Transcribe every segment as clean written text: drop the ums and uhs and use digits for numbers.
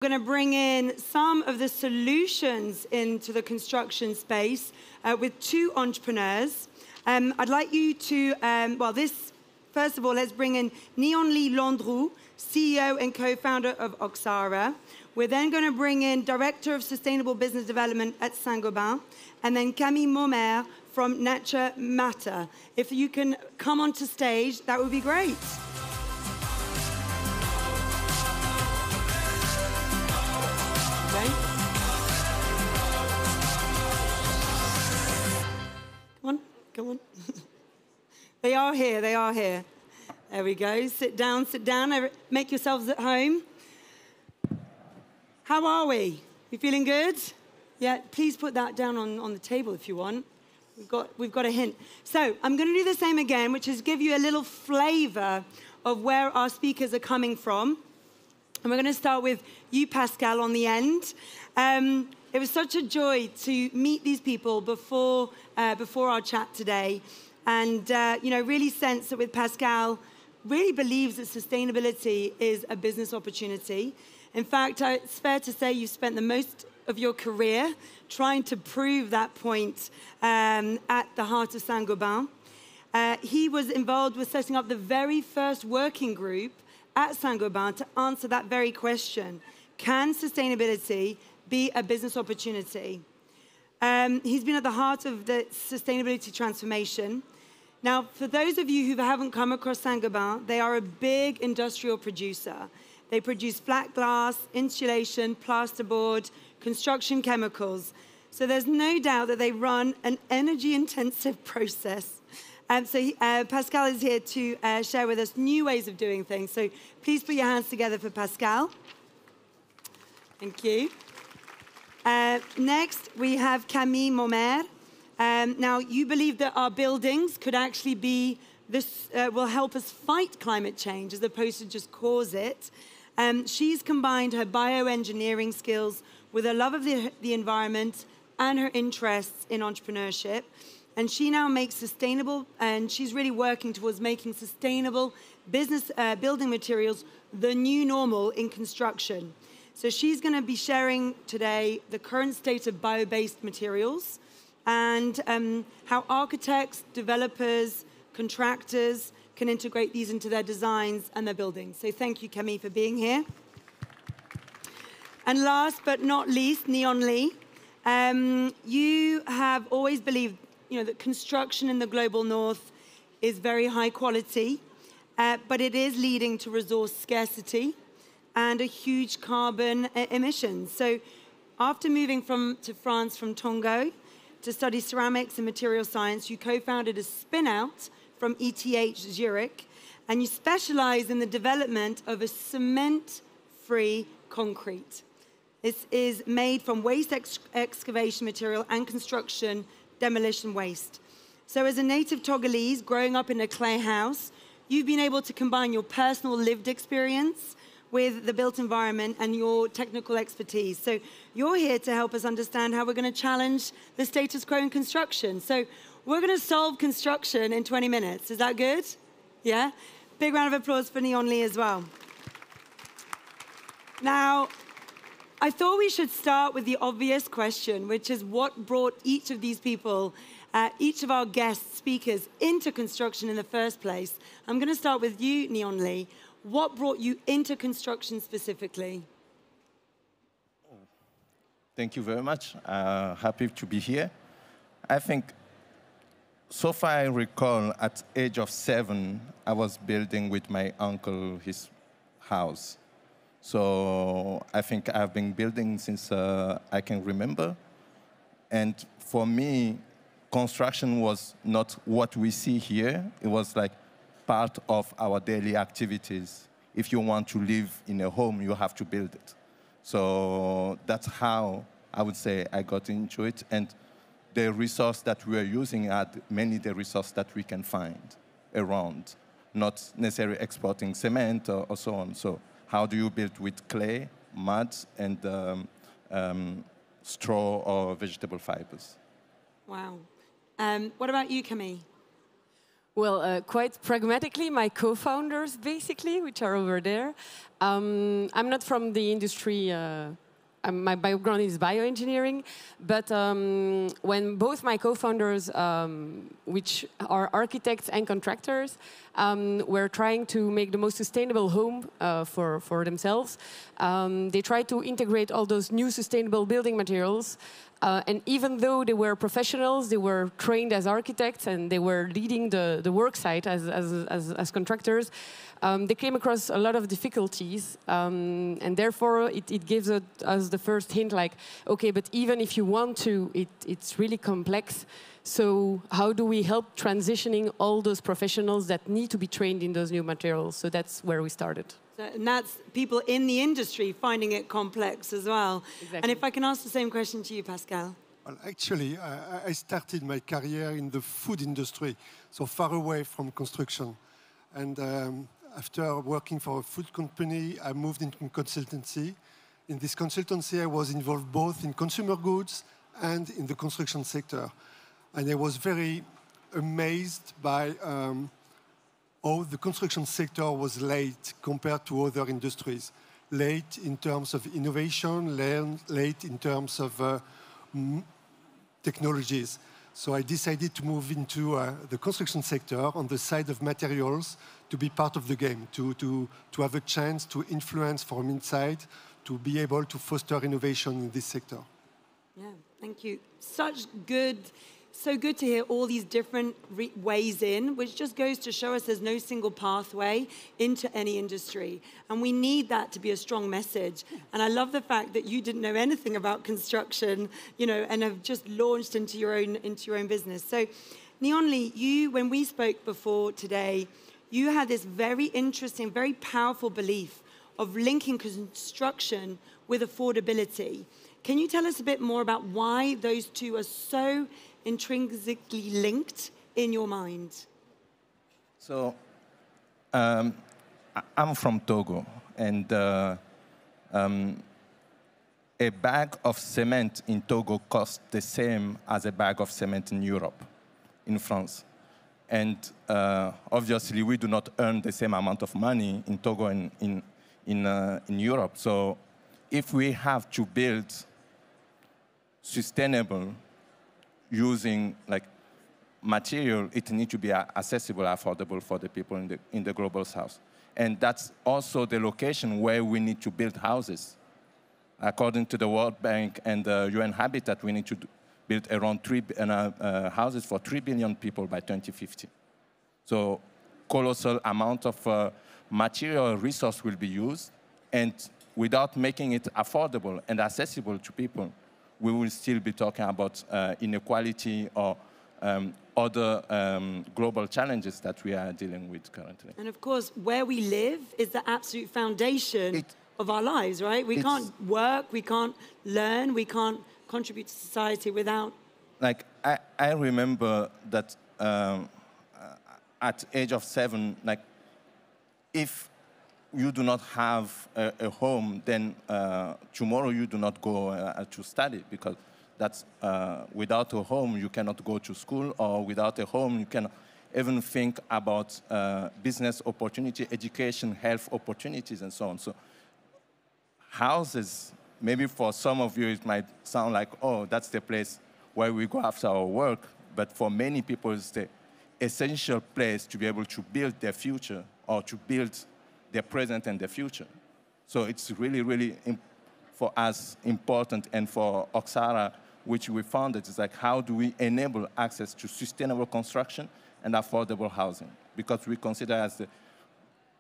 We're going to bring in some of the solutions into the construction space with two entrepreneurs. I'd like you to, first of all, let's bring in Gnanli Landrou, CEO and co-founder of Oxara. We're then going to bring in Director of Sustainable Business Development at Saint-Gobain, and then Camille from Natura. If you can come onto stage, that would be great. Come on. They are here. There we go. Sit down. Make yourselves at home. How are we? You feeling good? Yeah, please put that down on the table if you want. We've got a hint. So I'm going to do the same again, which is give you a little flavor of where our speakers are coming from. And we're going to start with you, Pascal, on the end. It was such a joy to meet these people before our chat today, and really sense that with Pascal, really believes that sustainability is a business opportunity. In fact, it's fair to say you've spent the most of your career trying to prove that point at the heart of Saint-Gobain. He was involved with setting up the very first working group at Saint-Gobain to answer that very question: can sustainability be a business opportunity? He's been at the heart of the sustainability transformation. Now, for those of you who haven't come across Saint-Gobain, they are a big industrial producer. They produce flat glass, insulation, plasterboard, construction chemicals. So there's no doubt that they run an energy-intensive process. So Pascal is here to share with us new ways of doing things. So please put your hands together for Pascal. Thank you. Next, we have Camille. Now, you believe that our buildings could actually be will help us fight climate change as opposed to just cause it. She's combined her bioengineering skills with her love of the environment and her interests in entrepreneurship. And she now makes sustainable, and she's really working towards making sustainable business building materials the new normal in construction. So she's going to be sharing today the current state of bio-based materials and how architects, developers, contractors can integrate these into their designs and their buildings. So thank you, Camille, for being here. And last but not least, Gnanli, you have always believed that construction in the global north is very high quality, but it is leading to resource scarcity and a huge carbon emissions. So after moving to France from Tongo to study ceramics and material science, you co-founded a spin-out from ETH Zurich, and you specialize in the development of a cement-free concrete. This is made from waste excavation material and construction demolition waste. So as a native Togolese growing up in a clay house, you've been able to combine your personal lived experience with the built environment and your technical expertise. So you're here to help us understand how we're going to challenge the status quo in construction. So we're going to solve construction in 20 minutes. Is that good? Yeah? Big round of applause for Gnanli as well. Now, I thought we should start with the obvious question, which is what brought each of these people, each of our guest speakers, into construction in the first place. I'm going to start with you, Gnanli. What brought you into construction specifically? Thank you very much. Happy to be here. I think, so far I recall, at the age of 7, I was building with my uncle his house. So I think I've been building since I can remember. And for me, construction was not what we see here. It was like part of our daily activities. If you want to live in a home, you have to build it. So that's how I would say I got into it. And the resource that we are using are mainly the resource that we can find around, not necessarily exporting cement or so on. So how do you build with clay, mud, and straw or vegetable fibers? Wow. What about you, Camille? Well, quite pragmatically, my co-founders, basically, which are over there. I'm not from the industry. My background is bioengineering, but when both my co-founders, which are architects and contractors, were trying to make the most sustainable home for themselves, they tried to integrate all those new sustainable building materials. And even though they were professionals, they were trained as architects and they were leading the work site as contractors, they came across a lot of difficulties. And therefore, it gives us the first hint like, okay, but even if you want to, it's really complex. So how do we help transitioning all those professionals that need to be trained in those new materials? So that's where we started. And that's people in the industry finding it complex as well. Exactly. And if I can ask the same question to you, Pascal. Well, actually, I started my career in the food industry, so far away from construction. And after working for a food company, I moved into consultancy. In this consultancy, I was involved both in consumer goods and in the construction sector. And I was very amazed by how the construction sector was late compared to other industries. Late in terms of innovation, late in terms of technologies. So I decided to move into the construction sector on the side of materials to be part of the game, to have a chance to influence from inside, to be able to foster innovation in this sector. Yeah, thank you. So good to hear all these different ways in, which just goes to show us there's no single pathway into any industry. And we need that to be a strong message. And I love the fact that you didn't know anything about construction, you know, and have just launched into your own business. So, Gnanli, when we spoke before today, you had this very interesting, very powerful belief of linking construction with affordability. Can you tell us a bit more about why those two are so intrinsically linked in your mind? So, I'm from Togo, and a bag of cement in Togo costs the same as a bag of cement in Europe, in France. And obviously, we do not earn the same amount of money in Togo and in Europe. So, if we have to build sustainable using like material, it needs to be accessible, affordable for the people in the global south. And that's also the location where we need to build houses. According to the World Bank and the UN Habitat, we need to build around houses for 3 billion people by 2050. So colossal amount of material resource will be used, and without making it affordable and accessible to people, we will still be talking about inequality or other global challenges that we are dealing with currently. And of course, where we live is the absolute foundation of our lives, right? We can't work, we can't learn, we can't contribute to society without... Like, I remember that at age of 7, like, if you do not have a home, then tomorrow you do not go to study, because that's without a home you cannot go to school, or without a home you cannot even think about business opportunity, education, health opportunities, and so on. So houses, maybe for some of you it might sound like, oh, that's the place where we go after our work, but for many people it's the essential place to be able to build their future, or to build their present and their future. So it's really, really, for us, important, and for Oxara, which we founded, is like, how do we enable access to sustainable construction and affordable housing? Because we consider as the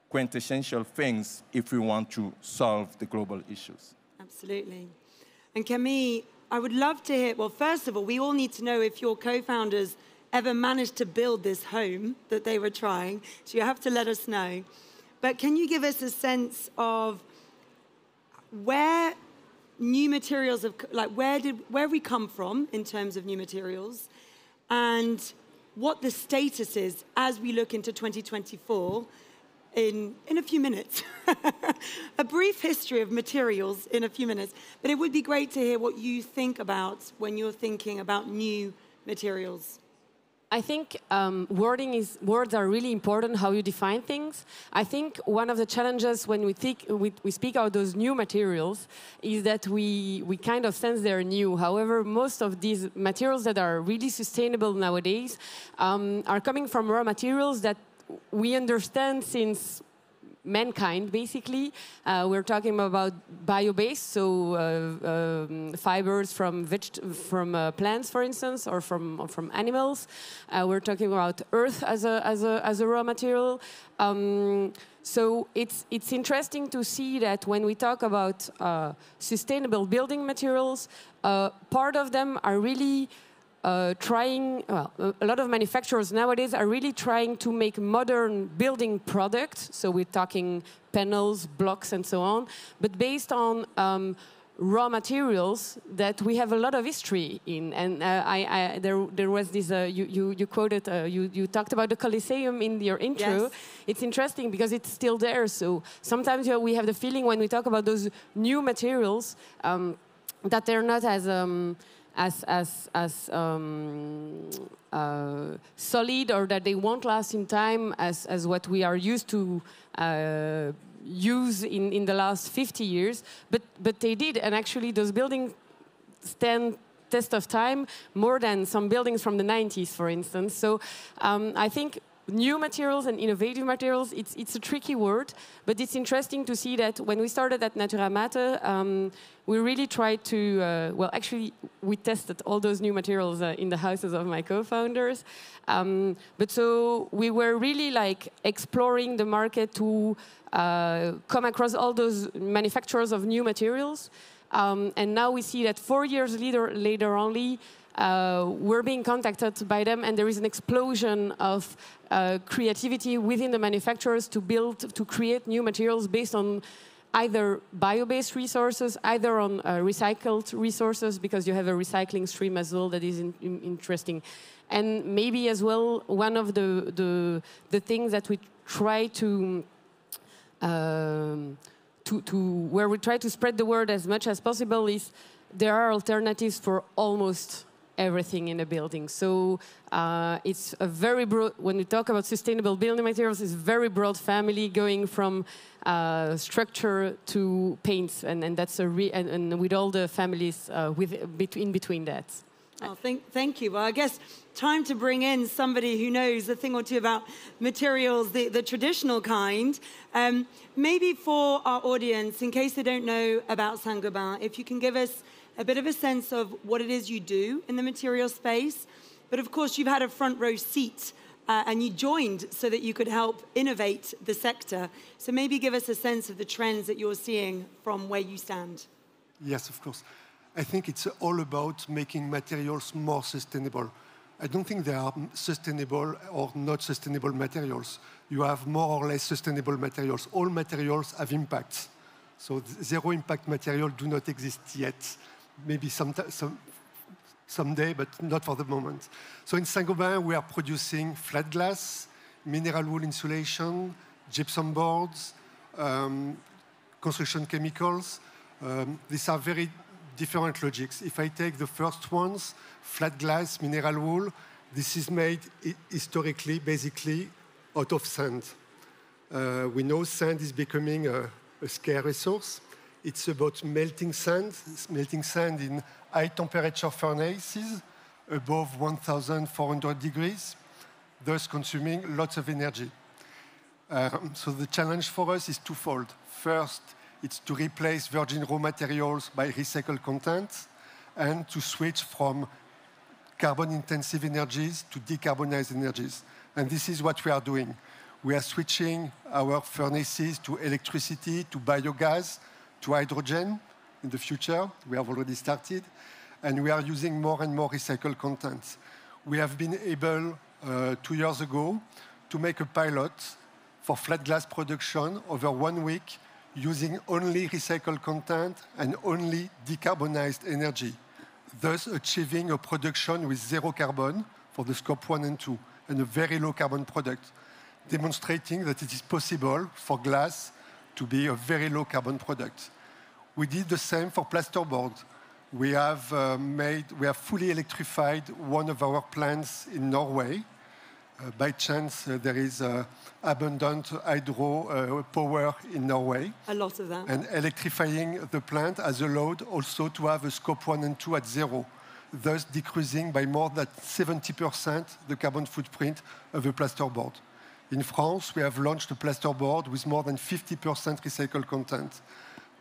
quintessential things if we want to solve the global issues. Absolutely. And Camille, I would love to hear, well, first of all, we all need to know if your co-founders ever managed to build this home that they were trying, so you have to let us know. But can you give us a sense of where new materials have, like, where we come from in terms of new materials, and what the status is as we look into 2024 in a few minutes. A brief history of materials in a few minutes. But it would be great to hear what you think about when you're thinking about new materials. I think words are really important, how you define things. I think one of the challenges when we speak about those new materials is that we kind of sense they're new. However, most of these materials that are really sustainable nowadays are coming from raw materials that we understand since mankind, basically. We're talking about bio-based, so fibers from plants, for instance, or from animals. We're talking about earth as a raw material. So it's interesting to see that when we talk about sustainable building materials, part of them are really a lot of manufacturers nowadays are really trying to make modern building products. So we're talking panels, blocks, and so on, but based on raw materials that we have a lot of history in. And there was this, you quoted, you talked about the Colosseum in your intro. Yes. It's interesting because it's still there. So sometimes we have the feeling when we talk about those new materials that they're not as solid, or that they won't last in time as what we are used to use in the last 50 years. But they did, and actually those buildings stand test of time more than some buildings from the 90s, for instance. So I think new materials and innovative materials, it's a tricky word, but it's interesting to see that when we started at Natura Matter, we really tried to, actually, we tested all those new materials in the houses of my co-founders. But so we were really like exploring the market to come across all those manufacturers of new materials. And now we see that 4 years later only, we're being contacted by them, and there is an explosion of creativity within the manufacturers to create new materials based on either bio-based resources, either on recycled resources, because you have a recycling stream as well that is interesting. And maybe as well, one of the things that we try to where we try to spread the word as much as possible is there are alternatives for almost everything in a building. So it's a very broad, when we talk about sustainable building materials, it's a very broad family going from structure to paints, and that's and with all the families in between that. Oh, thank you. Well, I guess time to bring in somebody who knows a thing or two about materials, the traditional kind. Maybe for our audience, in case they don't know about Saint-Gobain, if you can give us a bit of a sense of what it is you do in the material space. But of course, you've had a front row seat and you joined so that you could help innovate the sector. So maybe give us a sense of the trends that you're seeing from where you stand. Yes, of course. I think it's all about making materials more sustainable. I don't think there are sustainable or not sustainable materials. You have more or less sustainable materials. All materials have impacts. So zero impact materials do not exist yet. Maybe someday, but not for the moment. So in Saint-Gobain, we are producing flat glass, mineral wool insulation, gypsum boards, construction chemicals. These are very different logics. If I take the first ones, flat glass, mineral wool, this is made historically, basically, out of sand. We know sand is becoming a scarce resource. It's about melting sand in high temperature furnaces above 1,400 degrees, thus consuming lots of energy. So the challenge for us is twofold. First, it's to replace virgin raw materials by recycled content and to switch from carbon-intensive energies to decarbonized energies. And this is what we are doing. We are switching our furnaces to electricity, to biogas, to hydrogen in the future. We have already started. And we are using more and more recycled content. We have been able, 2 years ago, to make a pilot for flat glass production over 1 week using only recycled content and only decarbonized energy, thus achieving a production with 0 carbon for the scope 1 and 2, and a very low carbon product, demonstrating that it is possible for glass to be a very low carbon product. We did the same for plasterboard. We have fully electrified one of our plants in Norway. By chance, there is abundant hydro power in Norway. A lot of that. And electrifying the plant has allowed also to have a scope 1 and 2 at zero, thus decreasing by more than 70% the carbon footprint of a plasterboard. In France, we have launched a plasterboard with more than 50% recycled content.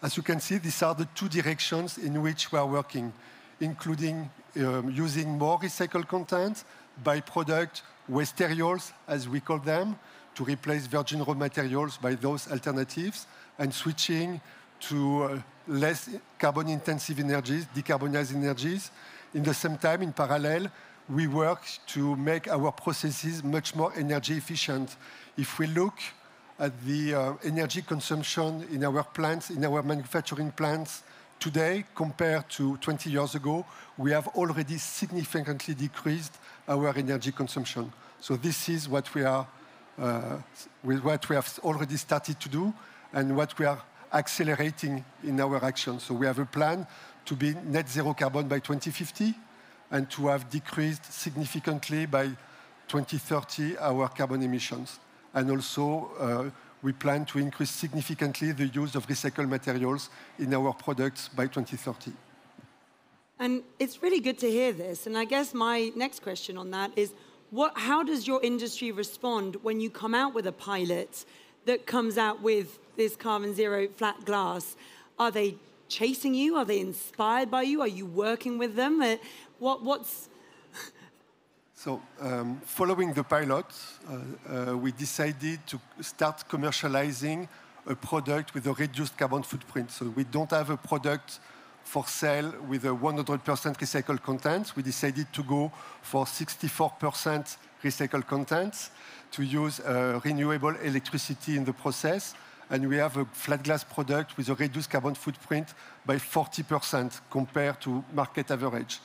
As you can see, these are the two directions in which we are working, including using more recycled content, byproduct, waste-teriols, as we call them, to replace virgin raw materials by those alternatives, and switching to less carbon-intensive energies, decarbonized energies. In the same time, in parallel, we work to make our processes much more energy efficient. If we look at the energy consumption in our plants, in our manufacturing plants today, compared to 20 years ago, we have already significantly decreased our energy consumption. So this is what we are, what we have already started to do, and what we are accelerating in our action. So we have a plan to be net zero carbon by 2050, and to have decreased significantly by 2030 our carbon emissions. And also, we plan to increase significantly the use of recycled materials in our products by 2030. And it's really good to hear this. And I guess my next question on that is, how does your industry respond when you come out with a pilot that comes out with this carbon zero flat glass? Are they chasing you? Are they inspired by you? Are you working with them? So, following the pilot, we decided to start commercializing a product with a reduced carbon footprint. So we don't have a product for sale with a 100% recycled content. We decided to go for 64% recycled content, to use renewable electricity in the process. And we have a flat glass product with a reduced carbon footprint by 40% compared to market average.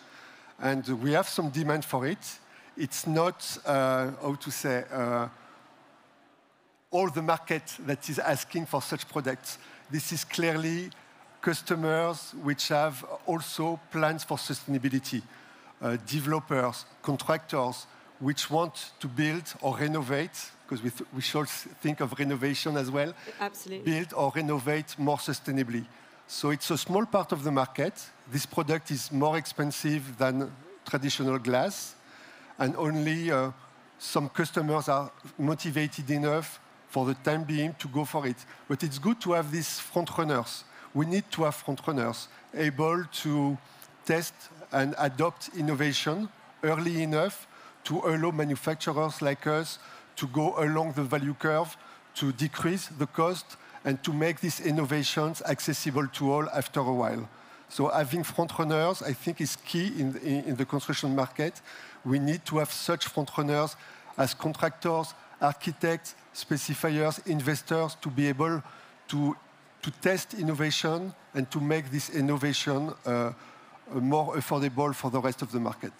And we have some demand for it. It's not, how to say, all the market that is asking for such products. This is clearly customers which have also plans for sustainability, developers, contractors, which want to build or renovate, because we should think of renovation as well. Absolutely. Build or renovate more sustainably. So it's a small part of the market. This product is more expensive than traditional glass, and only some customers are motivated enough for the time being to go for it. But it's good to have these front runners. We need to have front runners able to test and adopt innovation early enough to allow manufacturers like us to go along the value curve, to decrease the cost, and to make these innovations accessible to all after a while. So having front runners, I think, is key in the construction market. We need to have such front runners as contractors, architects, specifiers, investors, to be able to test innovation and to make this innovation more affordable for the rest of the market.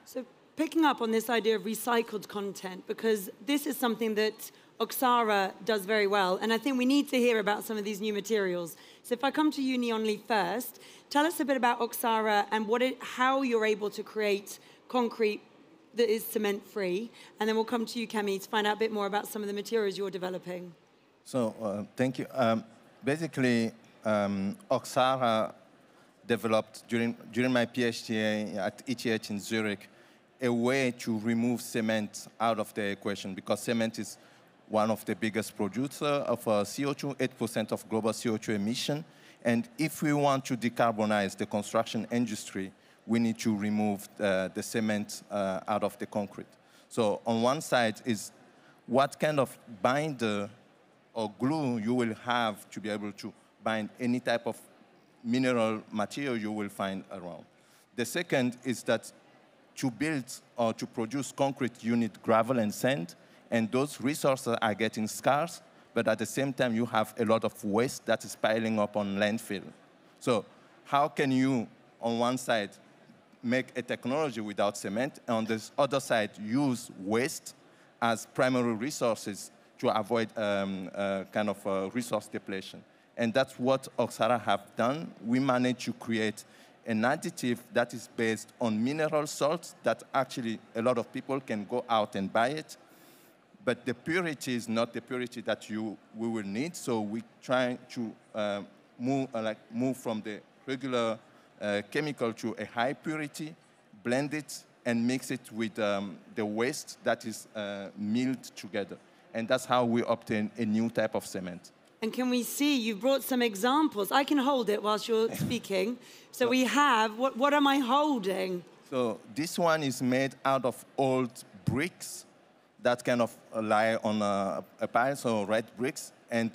So picking up on this idea of recycled content, because this is something that Oxara does very well, and I think we need to hear about some of these new materials. So if I come to you, Gnanli, first, tell us a bit about Oxara and how you're able to create concrete that is cement-free, and then we'll come to you, Camille, to find out a bit more about some of the materials you're developing. So, thank you. Basically, Oxara developed during my PhD at ETH in Zurich a way to remove cement out of the equation, because cement is one of the biggest producers of CO2, 8% of global CO2 emission. And if we want to decarbonize the construction industry, we need to remove the cement out of the concrete. So on one side is what kind of binder or glue you will have to be able to bind any type of mineral material you will find around. The second is that to build or to produce concrete, you need gravel and sand, and those resources are getting scarce, but at the same time, you have a lot of waste that is piling up on landfill. So how can you, on one side, make a technology without cement, and on the other side, use waste as primary resources to avoid kind of resource depletion? And that's what Oxara have done. We managed to create an additive that is based on mineral salts that actually a lot of people can go out and buy it. But the purity is not the purity that we will need. So we try to move from the regular chemical to a high purity, blend it, and mix it with the waste that is milled together. And that's how we obtain a new type of cement. And can we see, you've brought some examples. I can hold it whilst you're speaking. So we have, what am I holding? So this one is made out of old bricks that kind of lie on a pile, so red bricks, and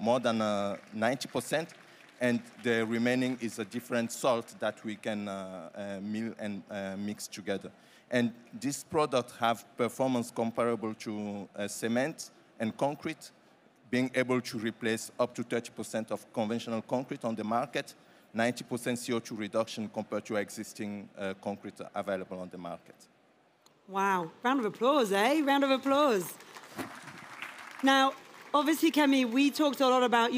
more than 90%. And the remaining is a different salt that we can mill and mix together. And this product have performance comparable to cement and concrete, being able to replace up to 30% of conventional concrete on the market, 90% CO2 reduction compared to existing concrete available on the market. Wow. Round of applause, eh? Round of applause. Now, obviously, Camille, we talked a lot about,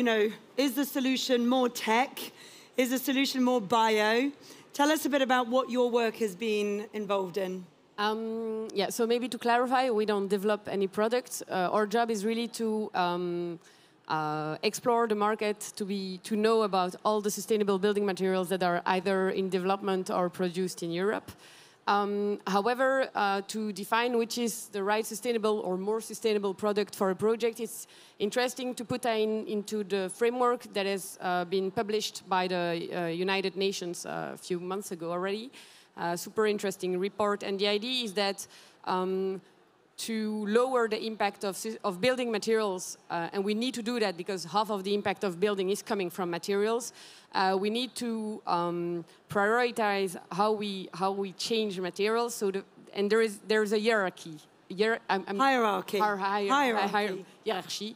is the solution more tech? Is the solution more bio? Tell us a bit about what your work has been involved in. Yeah, so maybe to clarify, we don't develop any products. Our job is really to explore the market, to know about all the sustainable building materials that are either in development or produced in Europe. However, to define which is the right sustainable or more sustainable product for a project, it's interesting to put into the framework that has been published by the United Nations a few months ago already. Super interesting report. And the idea is that to lower the impact of building materials, and we need to do that because half of the impact of building is coming from materials, we need to prioritize how we change materials. So and there's a hierarchy. Hierarchy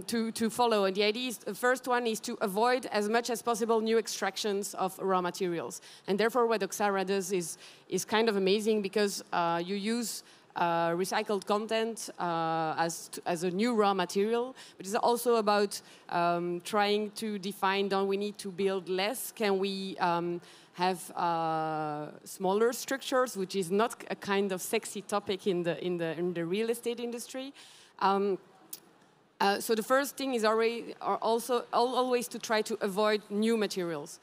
to follow. And the idea is, the first one is to avoid as much as possible new extractions of raw materials. And therefore, what Oxara does is kind of amazing because you use recycled content as a new raw material, but it's also about trying to define, don't we need to build less? Can we have smaller structures, which is not a kind of sexy topic in the real estate industry. So the first thing is always to try to avoid new materials.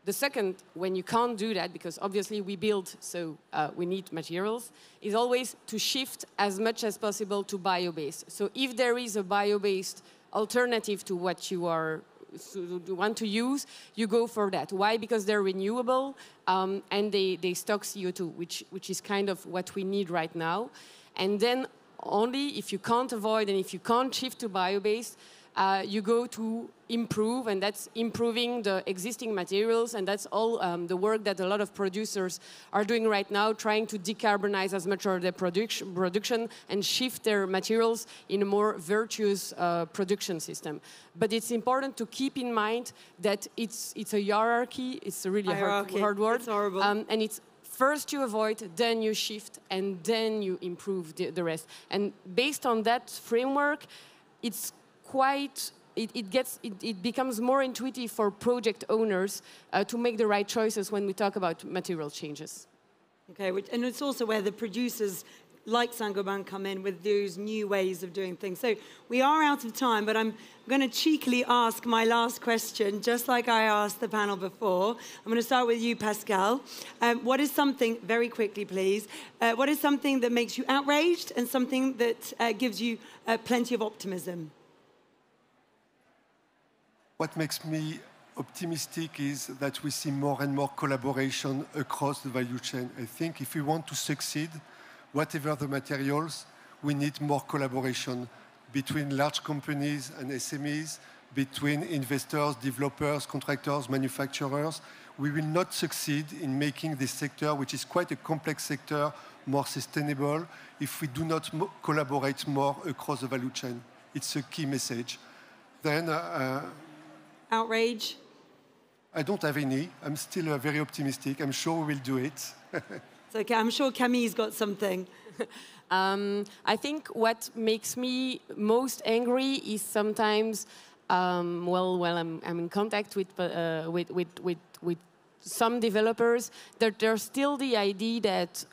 The second, when you can't do that, because obviously we build, so we need materials, is always to shift as much as possible to bio-based. So if there is a bio-based alternative to what you want to use, you go for that. Why? Because they're renewable and they stock CO2, which is kind of what we need right now. And then only if you can't avoid and if you can't shift to bio-based, you go to improve, and that's improving the existing materials, and that's all the work that a lot of producers are doing right now, trying to decarbonize as much of their production and shift their materials in a more virtuous production system. But it's important to keep in mind that it's a hierarchy. It's a really hard word. It's horrible. And it's first you avoid, then you shift, and then you improve the rest. And based on that framework, it's quite, it becomes more intuitive for project owners to make the right choices when we talk about material changes. Okay, and it's also where the producers like Saint-Gobain come in with those new ways of doing things. So we are out of time, but I'm going to cheekily ask my last question, just like I asked the panel before. I'm going to start with you, Pascal. What is something, very quickly please, what is something that makes you outraged and something that gives you plenty of optimism? What makes me optimistic is that we see more and more collaboration across the value chain. I think if we want to succeed, whatever the materials, we need more collaboration between large companies and SMEs, between investors, developers, contractors, manufacturers. We will not succeed in making this sector, which is quite a complex sector, more sustainable if we do not collaborate more across the value chain. It's a key message. Then, outrage? I don't have any. I'm still very optimistic. I'm sure we will do it. It's okay. I'm sure Camille's got something. I think what makes me most angry is sometimes, when I'm in contact with some developers, that there's still the idea that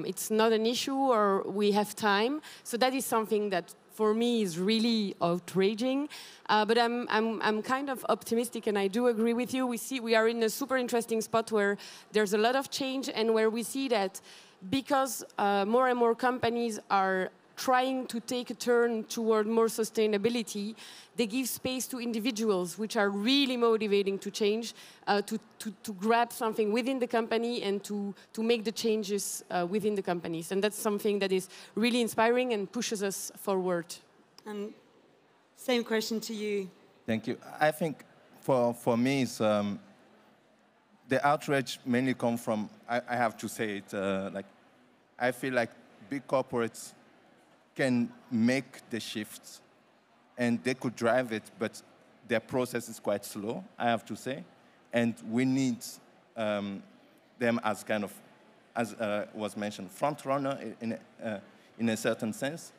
it's not an issue or we have time. So that is something that for me is really outraging. But I'm kind of optimistic, and I do agree with you. We are in a super interesting spot where there's a lot of change, and where we see that because more and more companies are trying to take a turn toward more sustainability, they give space to individuals, which are really motivating to change, to grab something within the company and to make the changes within the companies. And that's something that is really inspiring and pushes us forward. And same question to you. Thank you. I think for me, it's, the outrage mainly comes from, I have to say it, like, I feel like big corporates can make the shifts and they could drive it, but their process is quite slow, I have to say. And we need them as kind of, as was mentioned, front runner in a certain sense.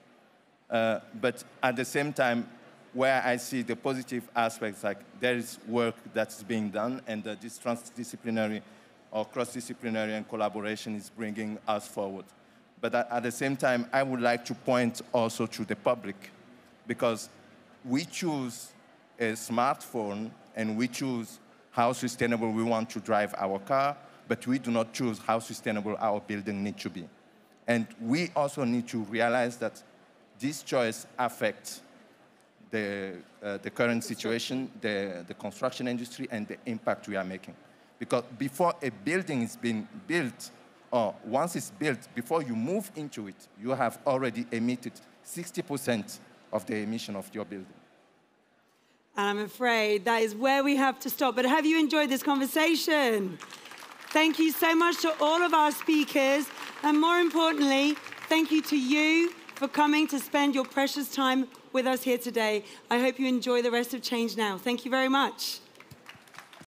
But at the same time, where I see the positive aspects, like there is work that's being done, and this transdisciplinary or cross-disciplinary and collaboration is bringing us forward. But at the same time, I would like to point also to the public, because we choose a smartphone and we choose how sustainable we want to drive our car, but we do not choose how sustainable our building needs to be. And we also need to realize that this choice affects the current situation, the construction industry, and the impact we are making. Because before a building is being built, or once it's built, before you move into it, you have already emitted 60% of the emission of your building. And I'm afraid that is where we have to stop. But have you enjoyed this conversation? Thank you so much to all of our speakers. And more importantly, thank you to you for coming to spend your precious time with us here today. I hope you enjoy the rest of Change Now. Thank you very much.